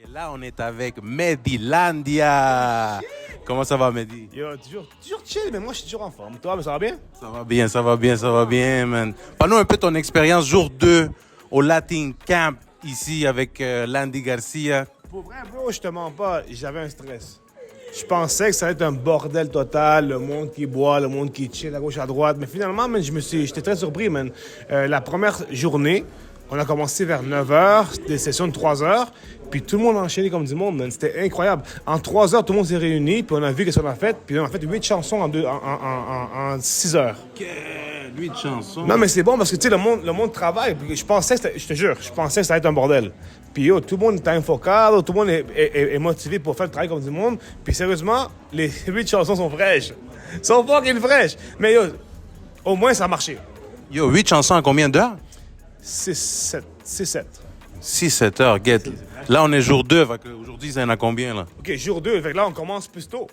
Et là, on est avec Medilandia. Comment ça va, Medi? Yo, toujours chill, mais moi je suis toujours en forme. Toi, mais ça va bien? Ça va bien, ça va bien, ça va bien, man. Parle-nous un peu de ton expérience jour 2 au Latin Camp ici avec Landy Garcia. Pour vrai, bro, je te mens pas, j'avais un stress. Je pensais que ça allait être un bordel total, le monde qui boit, le monde qui chill à gauche, à droite. Mais finalement, man, j'étais très surpris, man. La première journée, on a commencé vers 9h, des sessions de 3h, puis tout le monde a enchaîné comme du monde, man. C'était incroyable. En 3 heures, tout le monde s'est réuni, puis on a vu ce qu'on a fait, puis on a fait 8 chansons en 6 heures. 8 chansons. Non, mais c'est bon parce que, tu sais, le monde travaille. Puis je pensais, je te jure, je pensais que ça allait être un bordel. Puis, yo, tout le monde est infocal, tout le monde est motivé pour faire le travail comme du monde. Puis, sérieusement, les 8 chansons sont fraîches. Sont fucking fraîches. Mais, yo, au moins, ça a marché. Yo, 8 chansons en combien d'heures? 6, 7. 6-7 heures, get. Là, on est jour 2. Aujourd'hui, ça en a combien, là? OK, jour 2. Fait que là, on commence plus tôt.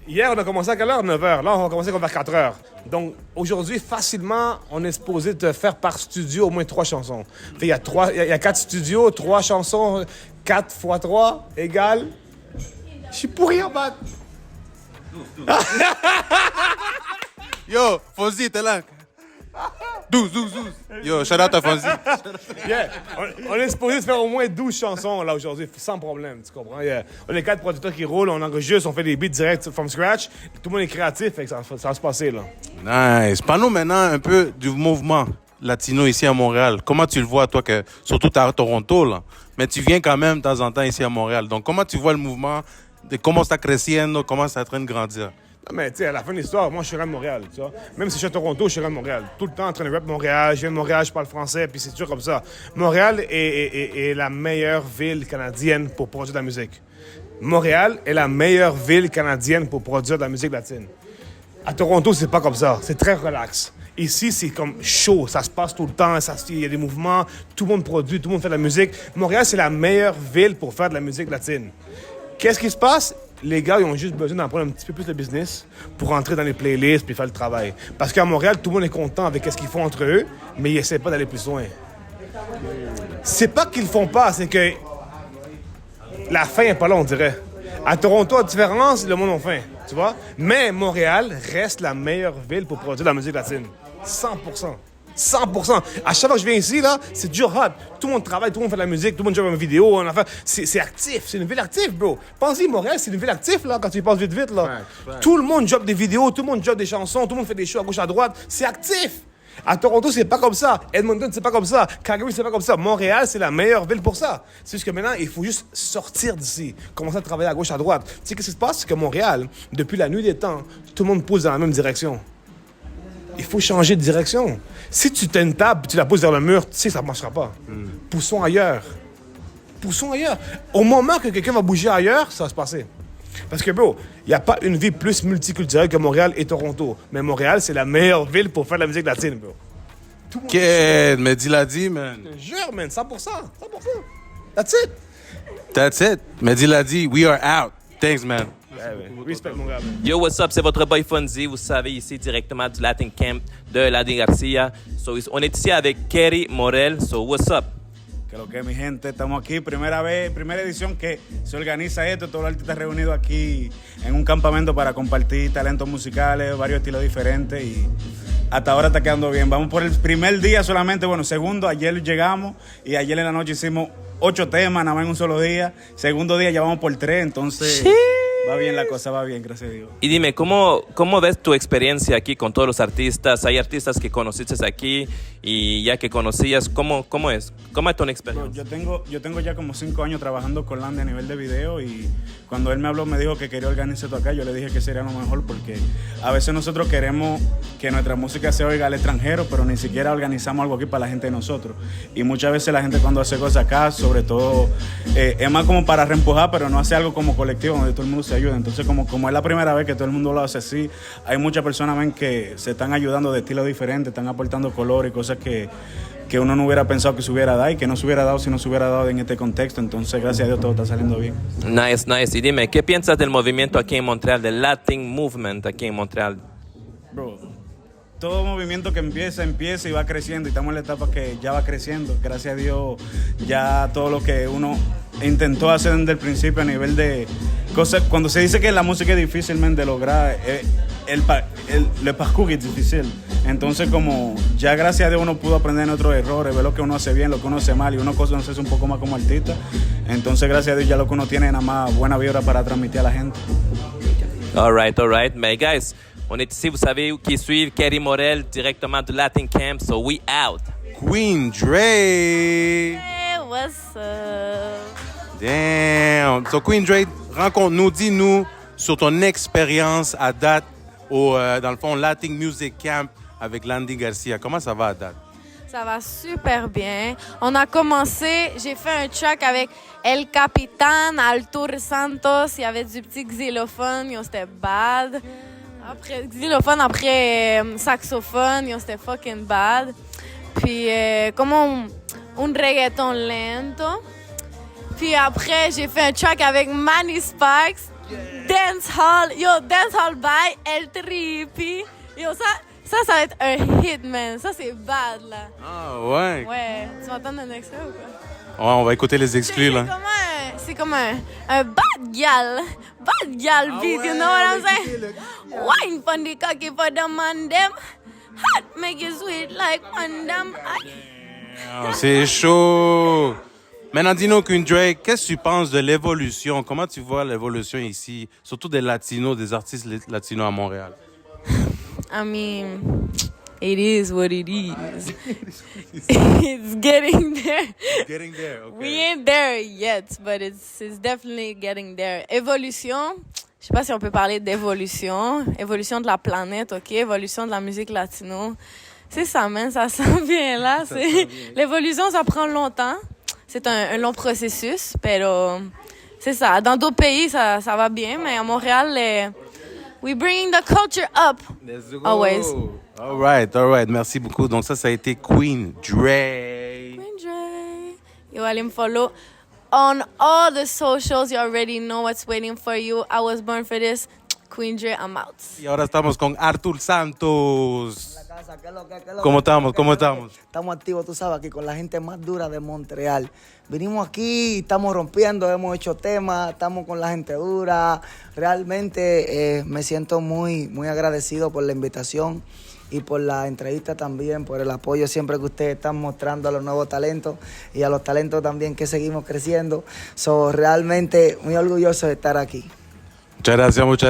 Hier, on a commencé à quelle heure? 9h. Là, on va commencer vers 4h. Donc, aujourd'hui, facilement, on est supposé te faire par studio au moins 3 chansons. Fait il y a 4 studios, 3 chansons, 4 x 3 égale... Je suis pourri en bas. Yo, Fonzie, t'es là? 12. Yo, shout out à Fonzie. Yeah. On est supposé se faire au moins 12 chansons là aujourd'hui, sans problème, tu comprends? Yeah. On est 4 producteurs qui roulent, on enregistre, on fait des beats directs from scratch. Tout le monde est créatif, fait que ça va se passer là. Nice. Parle-nous maintenant un peu du mouvement latino ici à Montréal. Comment tu le vois, toi, que surtout t'es à Toronto, là, mais tu viens quand même de temps en temps ici à Montréal. Donc, comment tu vois le mouvement, comment ça creciendo, comment ça est en train de grandir? Non, mais tu sais, à la fin de l'histoire, moi, je suis de Montréal, tu vois. Même si je suis à Toronto, je suis de Montréal. Tout le temps en train de rap Montréal. Je viens de Montréal, je parle français, puis c'est toujours comme ça. Montréal est la meilleure ville canadienne pour produire de la musique. Montréal est la meilleure ville canadienne pour produire de la musique latine. À Toronto, c'est pas comme ça. C'est très relax. Ici, c'est comme chaud. Ça se passe tout le temps. Il y a des mouvements. Tout le monde produit, tout le monde fait de la musique. Montréal, c'est la meilleure ville pour faire de la musique latine. Qu'est-ce qui se passe? Les gars, ils ont juste besoin d'en prendre un petit peu plus de business pour rentrer dans les playlists puis faire le travail. Parce qu'à Montréal, tout le monde est content avec ce qu'ils font entre eux, mais ils essaient pas d'aller plus loin. C'est pas qu'ils le font pas, c'est que la fin est pas là, on dirait. À Toronto, à différence, le monde a faim, tu vois? Mais Montréal reste la meilleure ville pour produire de la musique latine. 100%. 100%. À chaque fois que je viens ici, là, c'est dur hot. Tout le monde travaille, tout le monde fait de la musique, tout le monde joue une vidéo. C'est actif. C'est une ville active, bro. Pensez, Montréal, c'est une ville active, là, quand tu y passes vite, là. Ouais. Tout le monde joue des vidéos, tout le monde joue des chansons, tout le monde fait des shows à gauche, à droite. C'est actif. À Toronto, c'est pas comme ça. Edmonton, c'est pas comme ça. Calgary, c'est pas comme ça. Montréal, c'est la meilleure ville pour ça. C'est juste que maintenant, il faut juste sortir d'ici. Commencer à travailler à gauche, à droite. Tu sais, qu'est-ce qui se passe? C'est que Montréal, depuis la nuit des temps, tout le monde pousse dans la même direction. Il faut changer de direction. Si tu t'as une table et tu la poses vers le mur, tu sais que ça ne marchera pas. Poussons ailleurs. Poussons ailleurs. Au moment que quelqu'un va bouger ailleurs, ça va se passer. Parce que, bro, il n'y a pas une ville plus multiculturelle que Montréal et Toronto. Mais Montréal, c'est la meilleure ville pour faire de la musique latine, bro. Quel, Mehdi l'a dit, man. Je te jure, man, 100%. 100%. That's it. That's it. Mehdi l'a dit, we are out. Thanks, man. Respect, mon gars. Yo, what's up? C'est votre boy Fonzie. Vous savez, ici directement du Latin Camp de Landy Garcia. So, on est ici avec Kerry Morel. So, what's up? Que lo que mi gente, estamos aquí, primera edición que se organiza esto, todos los artistas reunidos aquí en un campamento para compartir talentos musicales, varios estilos diferentes y hasta ahora está quedando bien. Vamos por el primer día solamente, bueno, segundo, ayer llegamos y ayer en la noche hicimos 8 temas, nada más en un solo día. Segundo día ya vamos por 3, entonces... Sí. Va bien la cosa, va bien, gracias a Dios. Y dime, ¿cómo ves tu experiencia aquí con todos los artistas? Hay artistas que conociste aquí y ya que conocías, ¿cómo es? ¿Cómo es tu experiencia? Yo tengo ya como 5 años trabajando con Landy a nivel de video y cuando él me habló, me dijo que quería organizar esto acá, yo le dije que sería lo mejor porque a veces nosotros queremos que nuestra música se oiga al extranjero, pero ni siquiera organizamos algo aquí para la gente de nosotros. Y muchas veces la gente cuando hace cosas acá, sobre todo, es más como para reempujar, pero no hace algo como colectivo donde todo el mundo se ayuda. Entonces, como es la primera vez que todo el mundo lo hace así, hay muchas personas ven, que se están ayudando de estilos diferentes, están aportando color y cosas que uno no hubiera pensado que se hubiera dado y que no se hubiera dado si no se hubiera dado en este contexto. Entonces, gracias a Dios, todo está saliendo bien. Nice. Y dime, ¿qué piensas del movimiento aquí en Montreal, del Latin Movement aquí en Montreal? Bro, todo movimiento que empieza y va creciendo y estamos en la etapa que ya va creciendo. Gracias a Dios ya todo lo que uno intentó hacer desde el principio a nivel de cosas, cuando se dice que la música es difícil de lograr, le parcours es difícil. Entonces como ya gracias a Dios uno pudo aprender en otros errores, ver lo que uno hace bien, lo que uno hace mal y uno conoce un poco más como artista. Entonces gracias a Dios ya lo que uno tiene es nada más buena vibra para transmitir a la gente. All right. Mais guys, on est ici, vous savez, qui suivent Kerry Morel directement du Latin Camp, so we out. Queen Dre. Hey, what's up? Damn. So Queen Dre, raconte-nous, dis-nous sur ton expérience à date dans le fond Latin Music Camp avec Landy Garcia. Comment ça va à date? Ça va super bien. On a commencé, j'ai fait un track avec El Capitan, Artur Santos, il y avait du petit xylophone, c'était bad. Après xylophone, après saxophone, c'était fucking bad. Puis comme un reggaeton lento. Puis après, j'ai fait un track avec Manny Sparks, Dancehall, Dancehall by El Trippy. Ça va être un hit, man. Ça, c'est bad, là. Ah ouais. Ouais. Tu m'entends un extrait ou quoi? Ouais, on va écouter les exclus là. C'est comme un bad gal. Bad gal beat, you know what I'm saying? Wine for the cocky for the man them. Hot make you sweet like one them. C'est chaud. Maintenant, dis-nous, Queen Dre, qu'est-ce que tu penses de l'évolution? Comment tu vois l'évolution ici, surtout des latinos, des artistes latinos à Montréal? I mean, it is what it is. It's getting there. Getting there, okay. We ain't there yet, but it's definitely getting there. Évolution, je sais pas si on peut parler d'évolution. Évolution de la planète, ok? Évolution de la musique latino. C'est ça, man, ça s'en vient là. L'évolution, ça prend longtemps. C'est un long processus, pero c'est ça. Dans d'autres pays, ça va bien, mais à Montréal, we bring the culture up. Let's go. Always. All right. Merci beaucoup. Donc ça a été Queen Dre. Queen Dre. Yo, allez me follow on all the socials. You already know what's waiting for you. I was born for this. Queen Dre, I'm out. Y ahora estamos con Artur Santos. ¿Qué es lo que? ¿Cómo estamos? Estamos activos, tú sabes, aquí con la gente más dura de Montreal. Vinimos aquí, estamos rompiendo, hemos hecho temas, estamos con la gente dura. Realmente me siento muy, muy agradecido por la invitación y por la entrevista también, por el apoyo siempre que ustedes están mostrando a los nuevos talentos y a los talentos también que seguimos creciendo. Realmente muy orgulloso de estar aquí. Muchas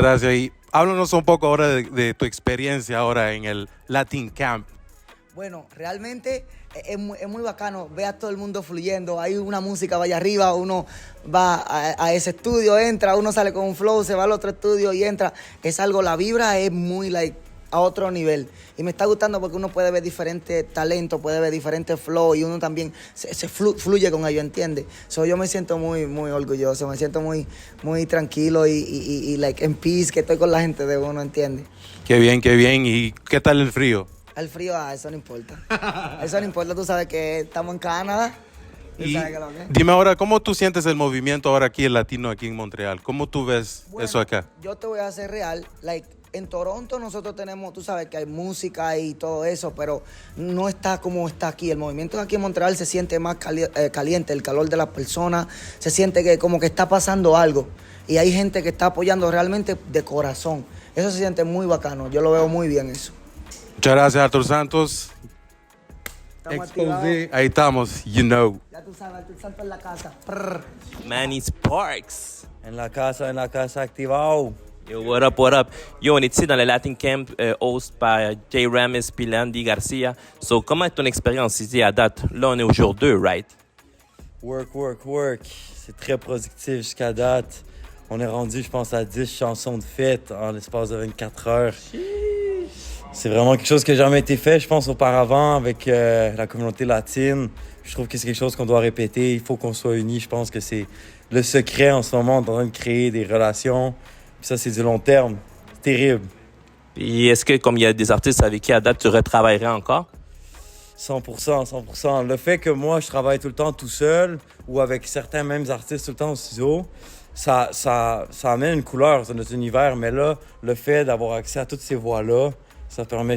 gracias. Y háblanos un poco ahora de tu experiencia ahora en el Latin Camp. Bueno, realmente es muy bacano ver a todo el mundo fluyendo. Hay una música, vaya arriba, uno va a ese estudio, entra, uno sale con un flow, se va al otro estudio y entra. Es algo, la vibra es muy a otro nivel. Y me está gustando porque uno puede ver diferentes talentos, puede ver diferentes flow y uno también se fluye con ellos, ¿entiendes? Yo me siento muy, muy orgulloso, me siento muy, muy tranquilo y en peace, que estoy con la gente de uno, ¿entiendes? Qué bien. ¿Y qué tal el frío? El frío, eso no importa. Eso no importa, tú sabes que estamos en Canadá. Y dime ahora, ¿cómo tú sientes el movimiento ahora aquí, el latino aquí en Montreal? ¿Cómo tú ves eso acá? Yo te voy a hacer real, en Toronto nosotros tenemos, tú sabes que hay música y todo eso, pero no está como está aquí. El movimiento aquí en Montreal se siente más caliente, el calor de las personas, se siente que como que está pasando algo. Y hay gente que está apoyando realmente de corazón. Eso se siente muy bacano, yo lo veo muy bien eso. Muchas gracias, Artur Santos. Estamos Exposé, activados. ahí estamos, you know. Ya tú sabes, Artur Santos en la casa. Prr. Manny Sparks. En la casa, activado. Yo, what up? Yo, on est ici dans le Latin Camp, host par Jay Ramis puis Landy Garcia. So, comment est ton expérience ici à date? Là, on est au jour 2, right? Work. C'est très productif jusqu'à date. On est rendu, je pense, à 10 chansons de fête en l'espace de 24 heures. C'est vraiment quelque chose qui n'a jamais été fait, je pense, auparavant avec la communauté latine. Je trouve que c'est quelque chose qu'on doit répéter. Il faut qu'on soit unis. Je pense que c'est le secret en ce moment, en train de créer des relations. Puis ça, c'est du long terme. C'est terrible. Puis est-ce que, comme il y a des artistes avec qui à date tu retravaillerais encore? 100%. Le fait que moi, je travaille tout le temps tout seul ou avec certains mêmes artistes tout le temps au studio, ça amène une couleur dans notre univers. Mais là, le fait d'avoir accès à toutes ces voix-là, Ça permet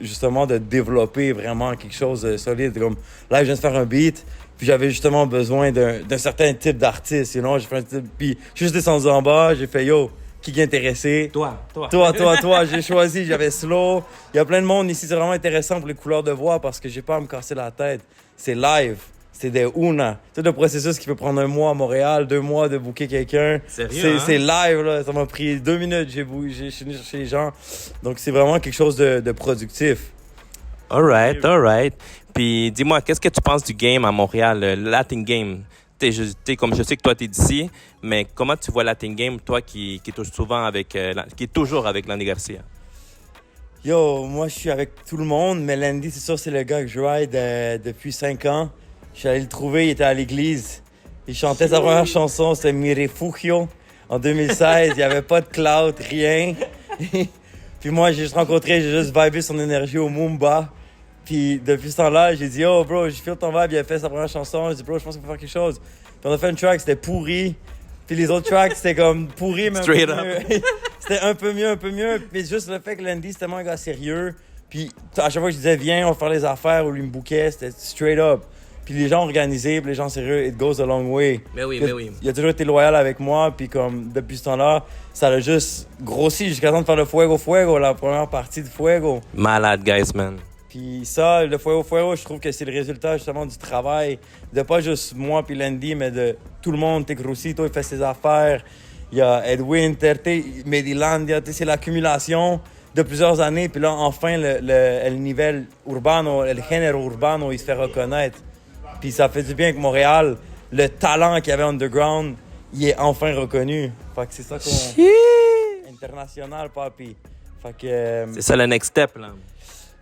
justement de développer vraiment quelque chose de solide. Comme là, je viens de faire un beat, puis j'avais justement besoin d'un certain type d'artiste. J'ai fait un type, puis je suis juste descendu en bas, j'ai fait yo, qui est intéressé? Toi. J'ai choisi, j'avais slow. Il y a plein de monde ici, c'est vraiment intéressant pour les couleurs de voix parce que j'ai pas à me casser la tête. C'est live. C'est des una. C'est le processus qui peut prendre 1 mois à Montréal, 2 mois de booker quelqu'un. Sérieux, c'est live, là. Ça m'a pris 2 minutes. Je suis venu chercher les gens. Donc, c'est vraiment quelque chose de productif. All right. Puis dis-moi, qu'est-ce que tu penses du game à Montréal, le Latin game? Comme je sais que toi, tu es d'ici, mais comment tu vois le Latin game, toi qui est souvent avec, qui est toujours avec Landy Garcia? Yo, moi, je suis avec tout le monde, mais Landy, c'est sûr, c'est le gars que je ride depuis 5 ans. Je suis allé le trouver, il était à l'église. Il chantait sa première chanson, c'était Mi Refugio, en 2016. Il n'y avait pas de cloud, rien. Puis moi, j'ai juste rencontré, j'ai juste vibé son énergie au Mumba. Puis depuis ce temps-là, j'ai dit, oh bro, je feel ton vibe, il a fait sa première chanson. J'ai dit, bro, je pense qu'il faut faire quelque chose. Puis on a fait une track, c'était pourri. Puis les autres tracks, c'était comme pourri, mais Straight un peu mieux. C'était un peu mieux. Mais juste le fait que Landy, c'était tellement un gars sérieux. Puis à chaque fois que je disais, viens, on va faire les affaires, ou lui me bouquait, c'était straight up. Puis les gens organisés, puis les gens sérieux, it goes a long way. Mais oui. Il a toujours été loyal avec moi, puis comme depuis ce temps-là, ça a juste grossi jusqu'à temps de faire le Fuego, la première partie de Fuego. Malade, guys, man. Puis ça, le Fuego, je trouve que c'est le résultat justement du travail, de pas juste moi puis Landy, mais de tout le monde. Tecrucito, il fait ses affaires. Il y a Edwin, Terte, Medilandia, c'est l'accumulation de plusieurs années. Puis là, enfin, le niveau urbano, le género urbano, il se fait reconnaître. Puis ça fait du bien que Montréal, le talent qu'il y avait underground, il est enfin reconnu. Fait que c'est ça qu'on... International, papi. Fait que... C'est ça le next step, là.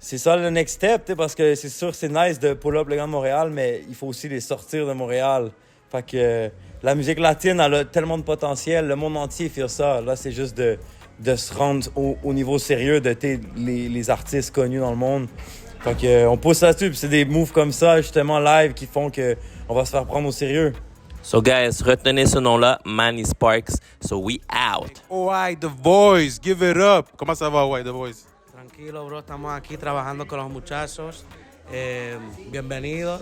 C'est ça le next step, parce que c'est sûr c'est nice de pull up les gars de Montréal, mais il faut aussi les sortir de Montréal. Fait que la musique latine, elle a tellement de potentiel, le monde entier fait ça. Là, c'est juste de se rendre au niveau sérieux de les artistes connus dans le monde. Fait que on pousse là-dessus, puis c'est des moves comme ça, justement, live, qui font qu'on va se faire prendre au sérieux. So, guys, retenez ce nom-là, Manny Sparks. So, we out. OI The Voice, give it up. Comment ça va, OI The Voice? Tranquilo, bro, estamos aquí trabajando con los muchachos. Bienvenidos.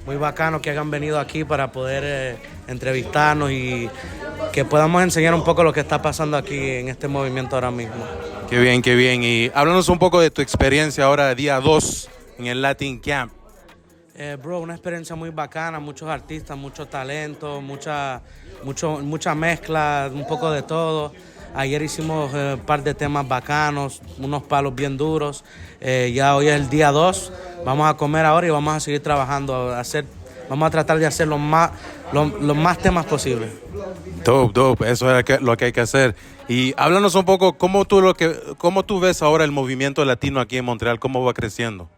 Muy bacano que hayan venido aquí para poder entrevistarnos y que podamos enseñar un poco lo que está pasando aquí en este movimiento ahora mismo. Qué bien. Y háblanos un poco de tu experiencia ahora, día 2, en el Latin Camp. Bro, una experiencia muy bacana, muchos artistas, mucho talento, mucha mezcla, un poco de todo. Ayer hicimos un par de temas bacanos, unos palos bien duros. Ya hoy es el día 2. Vamos a comer ahora y vamos a seguir trabajando. Vamos a tratar de hacer los más temas posibles. Dope. Eso es lo que hay que hacer. Y háblanos un poco, ¿cómo tú ves ahora el movimiento latino aquí en Montreal? ¿Cómo va creciendo?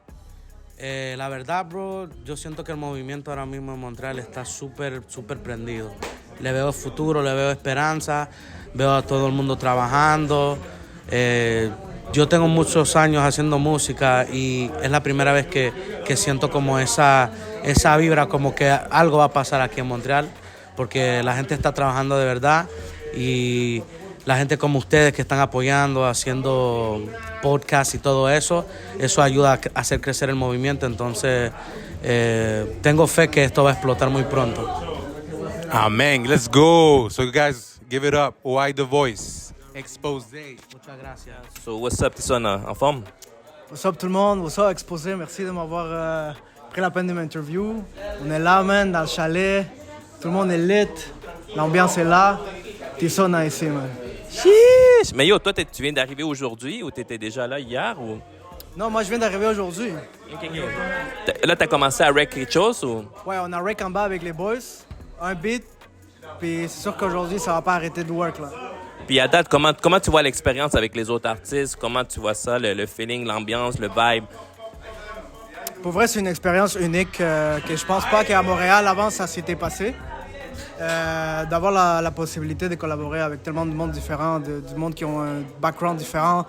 La verdad, bro, yo siento que el movimiento ahora mismo en Montreal está súper prendido. Le veo futuro, le veo esperanza, veo a todo el mundo trabajando. Yo tengo muchos años haciendo música y es la primera vez que siento como esa vibra, como que algo va a pasar aquí en Montreal, porque la gente está trabajando de verdad y la gente como ustedes que están apoyando, haciendo podcasts y todo eso ayuda a hacer crecer el movimiento. Entonces, tengo fe que esto va a explotar muy pronto. Amen. Let's go. So, guys, give it up. OI The Voice. Exposé. Muchas gracias. So, what's up, Tisson, en forme? What's up tout le monde, what's up Exposé, merci de m'avoir pris la peine de m'interview. On est là, man, dans le chalet, tout le monde est lit, l'ambiance est là, t'es ça dans ici, man. Chiche! Mais yo, toi, tu viens d'arriver aujourd'hui ou t'étais déjà là hier ou... Non, moi je viens d'arriver aujourd'hui. Okay. Là, t'as commencé à rec quelque chose ou... Ouais, on a rec en bas avec les boys, un beat, puis c'est sûr qu'aujourd'hui ça va pas arrêter de work, là. Puis à date, comment tu vois l'expérience avec les autres artistes? Comment tu vois ça, le feeling, l'ambiance, le vibe? Pour vrai, c'est une expérience unique que je pense pas qu'à Montréal, avant, ça s'était passé. D'avoir la possibilité de collaborer avec tellement de monde différent, du monde qui ont un background différent,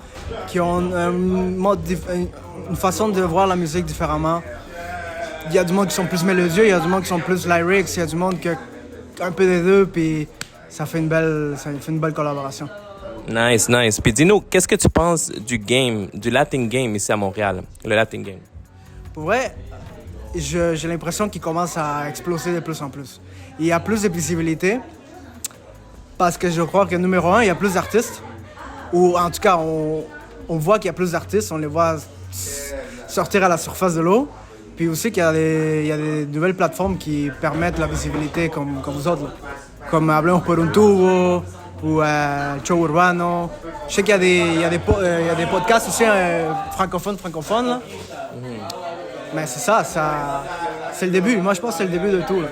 qui ont une façon de voir la musique différemment. Il y a du monde qui sont plus mélodieux, il y a du monde qui sont plus lyrics, il y a du monde qui a un peu des deux, puis ça fait une belle collaboration. Nice, nice. Puis dis-nous, qu'est-ce que tu penses du game, du Latin game ici à Montréal, le Latin game? Pour vrai, j'ai l'impression qu'il commence à exploser de plus en plus. Il y a plus de visibilité parce que je crois que numéro un, il y a plus d'artistes. Ou en tout cas, on voit qu'il y a plus d'artistes, on les voit sortir à la surface de l'eau. Puis aussi qu'il y a des nouvelles plateformes qui permettent la visibilité comme vous autres. Là. Comme Hablemos por un tubo ou Show Urbano. Je sais qu'il y a des podcasts aussi francophones. Là. Mais c'est ça, c'est le début. Moi, je pense que c'est le début de tout. Là.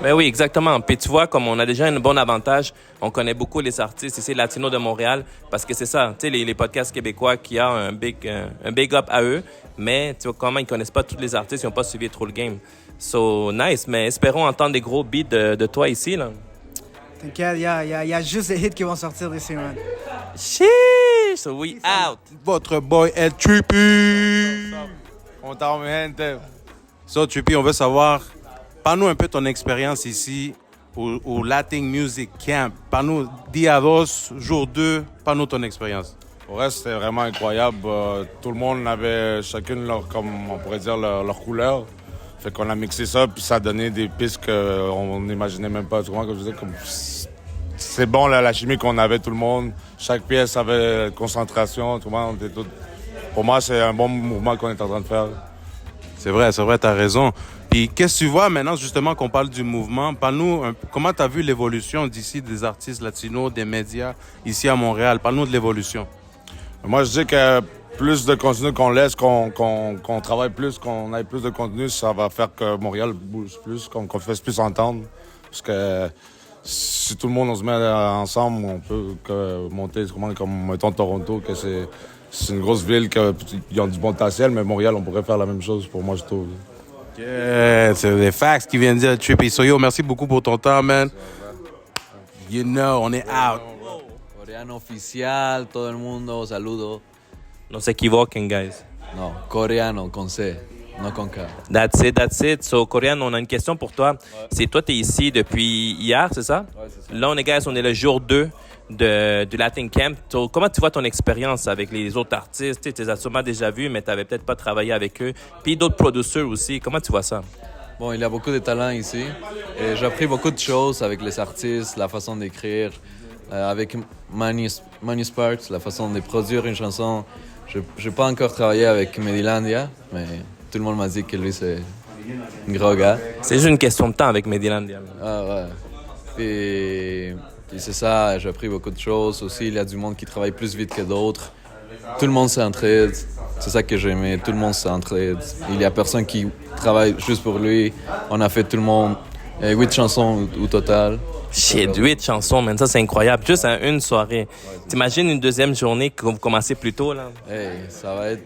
Ben oui, exactement. Puis tu vois, comme on a déjà un bon avantage, on connaît beaucoup les artistes ici latinos de Montréal parce que c'est ça, tu sais, les podcasts québécois qui ont un big up à eux, mais tu vois comment ils connaissent pas tous les artistes, ils n'ont pas suivi trop le game. So, nice, mais espérons entendre des gros beats de toi ici, là. T'inquiète, il y a juste des hits qui vont sortir d'ici, man. Sheesh! So we out! Votre boy El Trippy. Content, gente. So, Trippy, on veut savoir, parle-nous un peu ton expérience ici au Latin Music Camp. Parle-nous, dia 2, jour 2, parle-nous ton expérience. Au reste, c'était vraiment incroyable. Tout le monde avait chacune leur, comme on pourrait dire, leur couleur. Fait qu'on a mixé ça, puis ça a donné des pistes qu'on n'imaginait même pas. Comme je disais, c'est bon la chimie qu'on avait tout le monde. Chaque pièce avait concentration. Tout le monde était tout... Pour moi, c'est un bon mouvement qu'on est en train de faire. C'est vrai, t'as raison. Puis qu'est-ce que tu vois maintenant, justement, qu'on parle du mouvement? Parle-nous, comment tu as vu l'évolution d'ici des artistes latinos, des médias ici à Montréal? Parle-nous de l'évolution. Moi, je dis que plus de contenu qu'on laisse, qu'on travaille plus, qu'on ait plus de contenu, ça va faire que Montréal bouge plus, qu'on fasse plus entendre. Parce que si tout le monde on se met ensemble, on peut monter comme mettons Toronto, que c'est une grosse ville qui a du bon potentiel, mais Montréal, on pourrait faire la même chose pour moi, je trouve. Yeah, c'est des facts qui viennent dire Trippy. So yo, merci beaucoup pour ton temps, man. You know, on est out. Coreano oficial, todo el mundo, saludo. No se equivoquen, guys. No, coreano con C, no con K. That's it. So, Coréano, on a une question pour toi. Ouais. C'est toi, tu es ici depuis hier, c'est ça? Ouais, c'est ça. Là, on est le jour 2 du Latin Camp. So, comment tu vois ton expérience avec les autres artistes? Tu les as sûrement déjà vus, mais tu n'avais peut-être pas travaillé avec eux. Puis d'autres producteurs aussi. Comment tu vois ça? Bon, il y a beaucoup de talents ici. Et j'ai appris beaucoup de choses avec les artistes, la façon d'écrire. Avec Manny Sparks, la façon de produire une chanson. Je n'ai pas encore travaillé avec Medilandia, mais tout le monde m'a dit que lui, c'est un gros gars. C'est juste une question de temps avec Medilandia. Ah ouais. Puis c'est ça, j'ai appris beaucoup de choses. Aussi, il y a du monde qui travaille plus vite que d'autres. Tout le monde s'entraide. C'est ça que j'aimais, tout le monde s'entraide. Il n'y a personne qui travaille juste pour lui. On a fait tout le monde 8 chansons au total. Shit, 8 chansons, man, ça c'est incroyable. Juste à une soirée. T'imagines une deuxième journée que vous commencez plus tôt, là? Hey, ça va être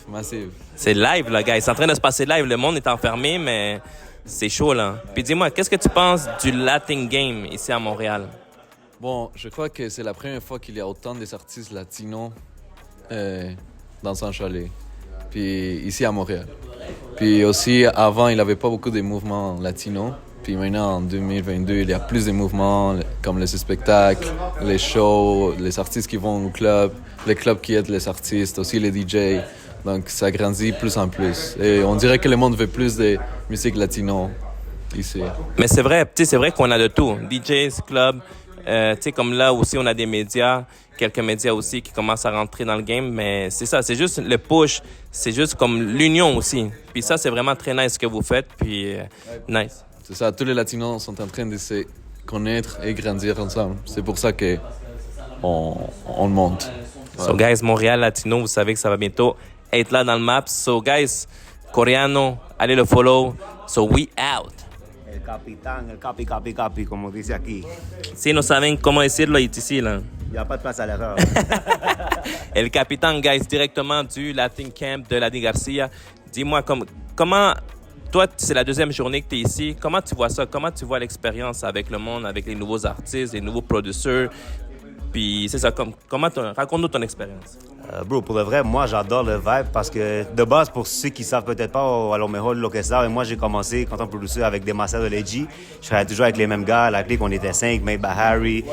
massif. C'est live, là, gars. C'est en train de se passer live. Le monde est enfermé, mais c'est chaud, là. Puis dis-moi, qu'est-ce que tu penses du Latin Game ici à Montréal? Bon, je crois que c'est la première fois qu'il y a autant des artistes latinos dans un chalet. Puis ici à Montréal. Puis aussi, avant, il n'y avait pas beaucoup de mouvements latinos. Puis maintenant, en 2022, il y a plus de mouvements comme les spectacles, les shows, les artistes qui vont au club, les clubs qui aident les artistes, aussi les DJ. Donc, ça grandit plus en plus. Et on dirait que le monde veut plus de musique latino ici. Mais c'est vrai, qu'on a de tout. DJs, clubs, comme là aussi, on a des médias, quelques médias aussi qui commencent à rentrer dans le game. Mais c'est ça, c'est juste le push, c'est juste comme l'union aussi. Puis ça, c'est vraiment très nice ce que vous faites, puis nice. C'est ça, tous les Latinos sont en train de se connaître et grandir ensemble. C'est pour ça qu'on monte. So, guys, Montréal Latino, vous savez que ça va bientôt être là dans le map. So, guys, Coreano, allez le follow. So, we out. El capitán, el capi, como dice aquí. Si no saben cómo decirlo ici, là. Y a pas de place à l'erreur. El capitán, guys, directement du Latin Camp de Lady Garcia. Dis-moi, comment... Toi, c'est la deuxième journée que tu es ici. Comment tu vois ça? Comment tu vois l'expérience avec le monde, avec les nouveaux artistes, les nouveaux producteurs? Puis c'est ça, raconte-nous ton expérience. Bro, pour le vrai, moi, j'adore le vibe parce que, de base, pour ceux qui savent peut-être pas, à lo mejor lo que saben, moi, j'ai commencé quand on produisait avec des Marcel de Leggi. Je travaillais toujours avec les mêmes gars. À la clique, on était 5, made by Harry,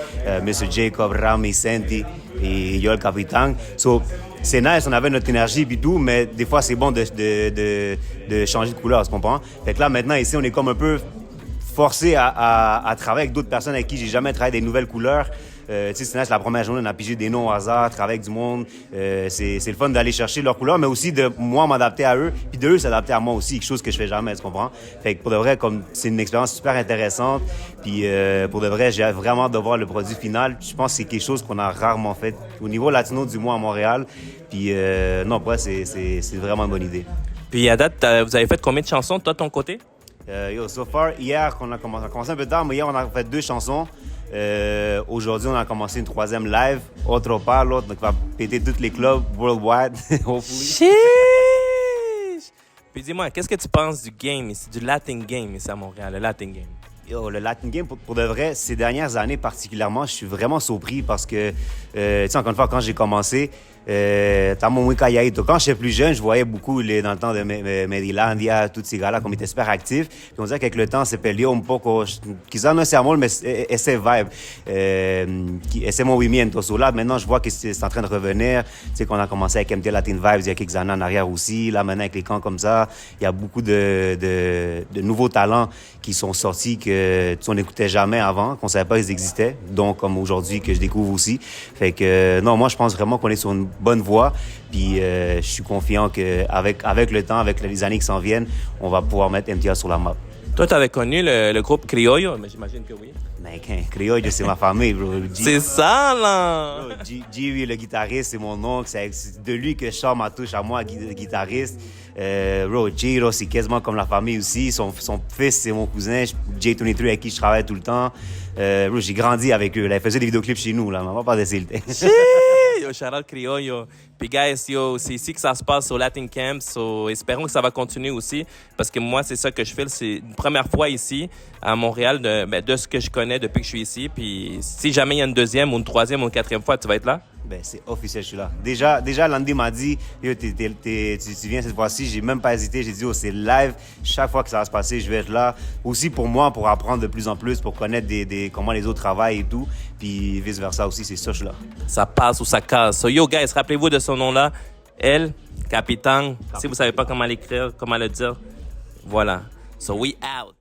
Mr. Jacob, Rami, Senti et yo, le Capitan. So, c'est nice, on avait notre énergie et tout, mais des fois, c'est bon de changer de couleur, tu comprends? Fait que là, maintenant, ici, on est comme un peu forcé à travailler avec d'autres personnes avec qui j'ai jamais travaillé des nouvelles couleurs. C'est nice, la première journée, on a pigé des noms au hasard, travailler avec du monde. C'est le fun d'aller chercher leurs couleurs, mais aussi de moi m'adapter à eux, puis de eux s'adapter à moi aussi, quelque chose que je fais jamais, tu comprends? Fait que pour de vrai, comme c'est une expérience super intéressante, puis pour de vrai, j'ai vraiment hâte de voir le produit final. Je pense que c'est quelque chose qu'on a rarement fait au niveau latino du mois à Montréal. Puis non, pour vrai, c'est vraiment une bonne idée. Puis à date, vous avez fait combien de chansons, toi, de ton côté? So far, hier, on a commencé un peu tard, mais hier, on a fait 2 chansons. Aujourd'hui, on a commencé une 3e live, Otro Palo, donc on va péter tous les clubs worldwide, hopefully. Chiche! Puis dis-moi, qu'est-ce que tu penses du game ici, du Latin game ici à Montréal, le Latin game? Yo, le Latin Game, pour de vrai, ces dernières années particulièrement, je suis vraiment surpris parce que, tu sais, encore une fois, quand j'ai commencé, quand j'étais plus jeune, je voyais beaucoup dans le temps de Medilandia, tous ces gars-là, comme ils étaient super actifs. Puis on dirait qu'avec le temps, c'est perdu un poco, quizás no sea amor, mais ese vibe, ese movimiento. So là, maintenant, je vois que c'est en train de revenir. Tu sais, qu'on a commencé avec MT Latin Vibes il y a quelques années en arrière aussi. Là, maintenant, avec les camps comme ça, il y a beaucoup de nouveaux talents qui sont sortis que on n'écoutait jamais avant, qu'on savait pas qu'ils existaient. Donc, comme aujourd'hui, que je découvre aussi. Fait que, non, moi, je pense vraiment qu'on est sur une bonne voie. Puis je suis confiant qu'avec le temps, avec les années qui s'en viennent, on va pouvoir mettre MTA sur la map. Toi, tu avais connu le groupe Criollo, mais j'imagine que oui. Mais Criollo, c'est ma famille, bro. C'est ça, là! G, le guitariste, c'est mon oncle. C'est de lui que je sors ma touche à moi, guitariste. Bro, Giro, c'est quasiment comme la famille aussi. Son fils, c'est mon cousin. J23, avec qui je travaille tout le temps. Bro, j'ai grandi avec eux. Là, ils faisaient des vidéoclips chez nous, là. On va pas décider. Yo, shout out Criollo. Puis guys, yo, c'est ici que ça se passe au Latin Camp. So, espérons que ça va continuer aussi. Parce que moi, c'est ça que je fais. C'est une première fois ici, à Montréal, de ce que je connais depuis que je suis ici. Puis si jamais il y a une 2e ou une 3e ou une 4e fois, tu vas être là? Ben, c'est officiel, je suis là. Déjà, Landy m'a dit, yo, tu viens cette fois-ci, j'ai même pas hésité, j'ai dit, oh, c'est live, chaque fois que ça va se passer, je vais être là. Aussi pour moi, pour apprendre de plus en plus, pour connaître comment les autres travaillent et tout, puis vice-versa aussi, c'est ça, je suis là. Ça passe ou ça casse. So, yo, guys, rappelez-vous de son nom-là, El Capitan. Si vous savez pas comment l'écrire, comment le dire, voilà. So, we out.